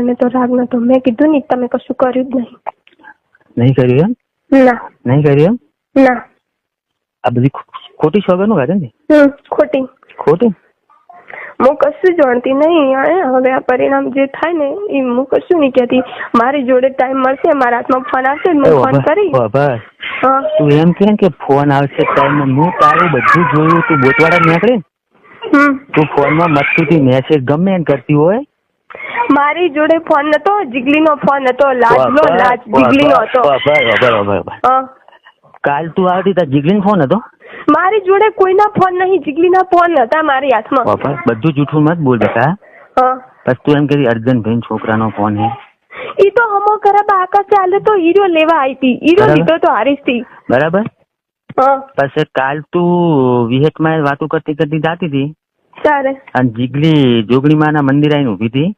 એને તો રાગ નતો. મેં કીધું ને તમે કશું કર્યું જ નહીં. નહીં કર્યું એમ? ના. નહીં કર્યું એમ? ના. આ બધી ખોટી સોગંદો કાઢે ને? ખોટી. ખોટી? હું કશું જાણતી નહીં. હવે આ પરિણામ જે થાય ને એ હું કશું નહીં કહેતી. મારી જોડે ટાઈમ મળશે, મારા હાથમાં ફોન આવશે, હું ફોન કરીશ. તું એમ કે ફોન આવશે ટાઈમ? હું તારું બધું જોયું. તું બોતવાડા નીકળે, તું ફોનમાં મસ્તીથી મેસેજ ગમે એમ કરતી હોય. મારી જોડે ફોન નતો, જીગલીનો ફોન હતો. લાજનો લાજ જીગલીનો હતો. કાલ તું આવતી તાર જીગલીનો ફોન હતો? મારી જોડે કોઈના ફોન નહીં, જીગલીના ફોન હતા મારી હાથમાં. બધું જૂઠું મત બોલ બેટા. બસ તું એમ કરી અર્જનભાઈ છોકરાનો ફોન હે. ઈ તો હમો ખરાબ આકાશ ચાલે તો હીરો લેવા આવી હતી. હીરો લીધો તો હારીશ થી. બરાબર. પછી કાલ તું વિહેટમાં વાતો કરતી કરતી જાતી હતી અને જીગલી જોગણી માના મંદિર આવીને ઉભી હતી.